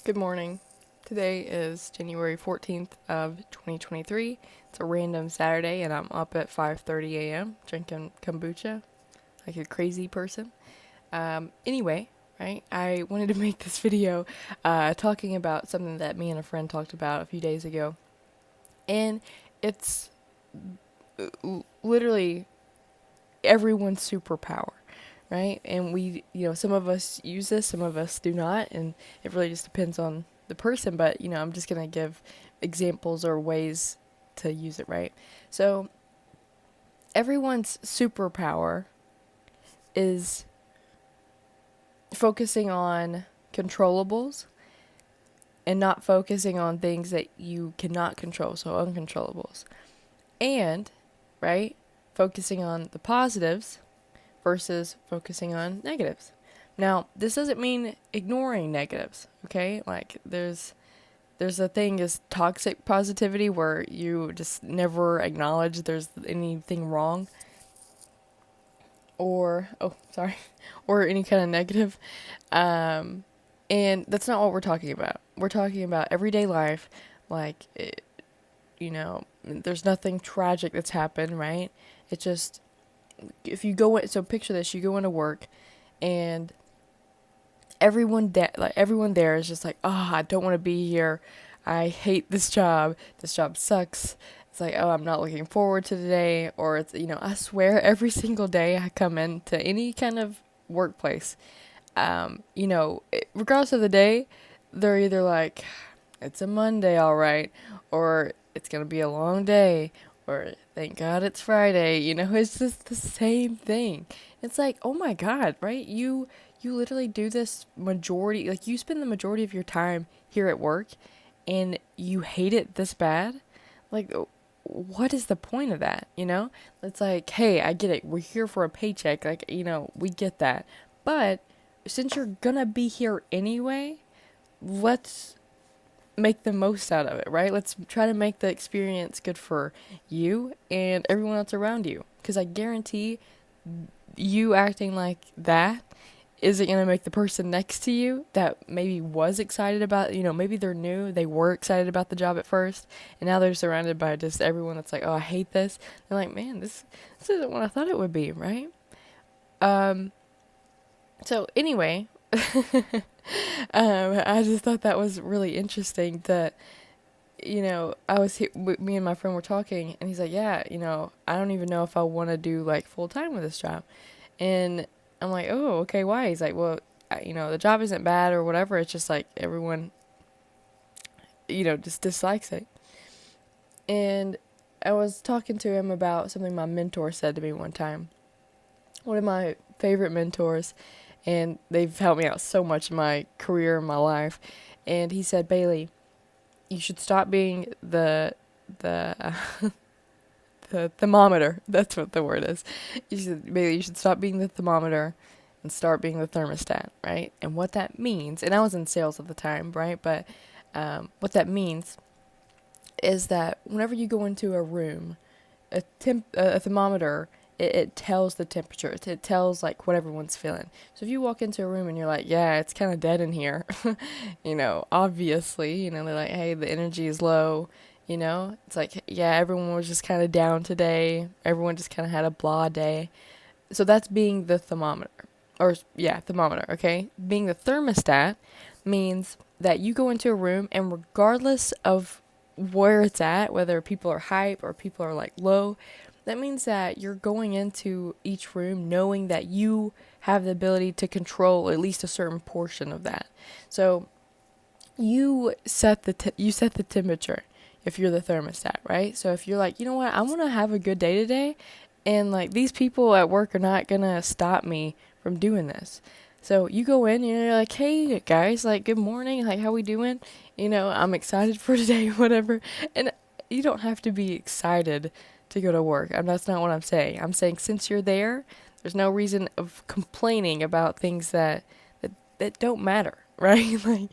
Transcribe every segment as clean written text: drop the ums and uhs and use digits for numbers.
Good morning. Today is January 14th of 2023. It's a random Saturday and I'm up at 5:30 a.m. drinking kombucha like a crazy person. Anyway, right? I wanted to make this video talking about something that me and a friend talked about a few days ago. And it's literally everyone's superpower, right? And some of us use this, some of us do not, and it really just depends on the person. But I'm just gonna give examples or ways to use it, right? So everyone's superpower is focusing on controllables and not focusing on things that you cannot control, so uncontrollables. And, right, focusing on the positives versus focusing on negatives. Now, this doesn't mean ignoring negatives, okay? Like there's a thing is toxic positivity where you just never acknowledge there's anything wrong or or any kind of negative. And that's not what we're talking about. We're talking about everyday life, like there's nothing tragic that's happened, right? It's just if you go in, so picture this, you go into work and everyone there is just like, oh, I don't want to be here. I hate this job. This job sucks. It's like, oh, I'm not looking forward to today. Or it's, I swear every single day I come into any kind of workplace, regardless of the day, they're either like, it's a Monday, all right, or it's going to be a long day, or thank God it's Friday. It's just the same thing. It's like, oh my God, right? You literally do this majority, like you spend the majority of your time here at work and you hate it this bad. Like, what is the point of that? It's like, hey, I get it. We're here for a paycheck. Like, we get that. But since you're gonna be here anyway, let's make the most out of it, right? Let's try to make the experience good for you and everyone else around you. Because I guarantee you acting like that isn't going to make the person next to you that maybe was excited about, maybe they're new, they were excited about the job at first, and now they're surrounded by just everyone that's like, oh, I hate this. They're like, man, this isn't what I thought it would be, right? So anyway, I just thought that was really interesting that, I was here, me and my friend were talking, and he's like, yeah, I don't even know if I want to do like full time with this job. And I'm like, oh, okay, why? He's like, well, the job isn't bad or whatever. It's just like everyone, just dislikes it. And I was talking to him about something my mentor said to me one time. One of my favorite mentors, and they've helped me out so much in my career and my life. And he said, Bailey, you should stop being the the thermometer. That's what the word is. You should stop being the thermometer and start being the thermostat, right? And what that means, and I was in sales at the time, right? But what that means is that whenever you go into a room, a thermometer, it tells the temperature. It tells like what everyone's feeling. So if you walk into a room and you're like, yeah, it's kind of dead in here, obviously, they're like, hey, the energy is low. It's like, yeah, everyone was just kind of down today. Everyone just kind of had a blah day. So that's being the thermometer. Thermometer, okay? Being the thermostat means that you go into a room and regardless of where it's at, whether people are hype or people are like low, that means that you're going into each room knowing that you have the ability to control at least a certain portion of that. So you set the temperature if you're the thermostat, right? So if you're like, you know what, I want to have a good day today, and like these people at work are not gonna stop me from doing this. So you go in and you're like, hey guys, like good morning, like how we doing? I'm excited for today, whatever. And you don't have to be excited to go to work. That's not what I'm saying. I'm saying since you're there's no reason of complaining about things that don't matter, right?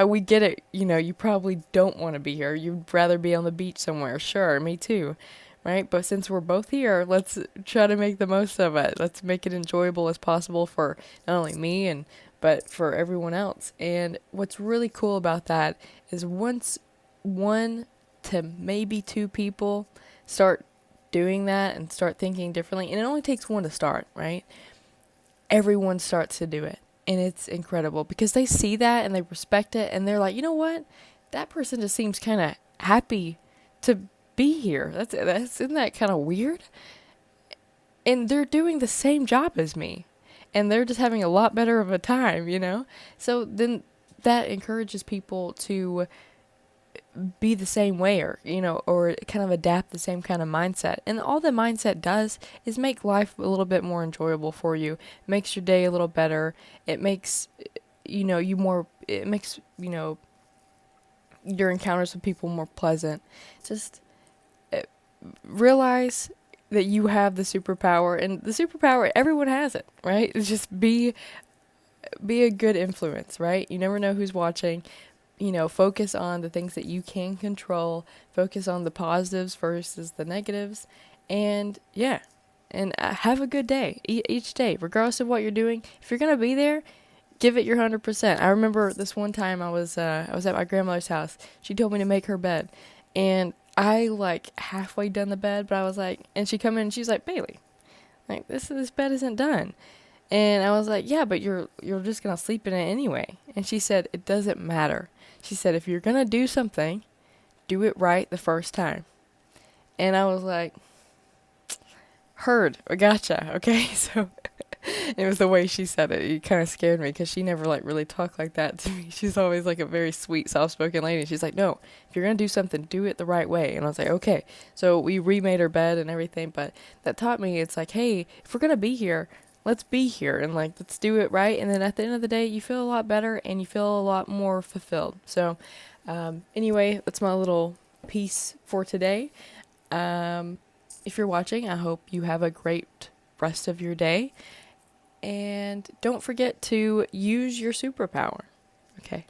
We get it. You probably don't want to be here. You'd rather be on the beach somewhere. Sure, me too, right? But since we're both here, let's try to make the most of it. Let's make it enjoyable as possible for not only me and but for everyone else. And what's really cool about that is once one to maybe two people start doing that and start thinking differently, and it only takes one to start, right? Everyone starts to do it. And it's incredible because they see that and they respect it and they're like, you know what? That person just seems kind of happy to be here. Isn't that kind of weird? And they're doing the same job as me. And they're just having a lot better of a time, you know? So then that encourages people to be the same way, or or kind of adapt the same kind of mindset. And all the mindset does is make life a little bit more enjoyable for you. It makes your day a little better. It makes it makes your encounters with people more pleasant. Just realize that you have the superpower, and the superpower, everyone has it, right? It's just be a good influence, right? You never know who's watching. Focus on the things that you can control. Focus on the positives versus the negatives. And yeah, and have a good day each day, regardless of what you're doing. If you're going to be there, give it your 100%. I remember this one time I was at my grandmother's house. She told me to make her bed. And I halfway done the bed, but I was like, and she come in and she's like, Bailey, this bed isn't done. And I was like, yeah, but you're just going to sleep in it anyway. And she said, it doesn't matter. She said, if you're going to do something, do it right the first time. And I was like, heard, I gotcha, okay? So it was the way she said it. It kind of scared me because she never really talked like that to me. She's always a very sweet, soft-spoken lady. She's like, no, if you're going to do something, do it the right way. And I was like, okay. So we remade her bed and everything, but that taught me it's like, hey, if we're going to be here, let's be here and let's do it right. And then at the end of the day, you feel a lot better and you feel a lot more fulfilled. So anyway, that's my little piece for today. If you're watching, I hope you have a great rest of your day. And don't forget to use your superpower. Okay.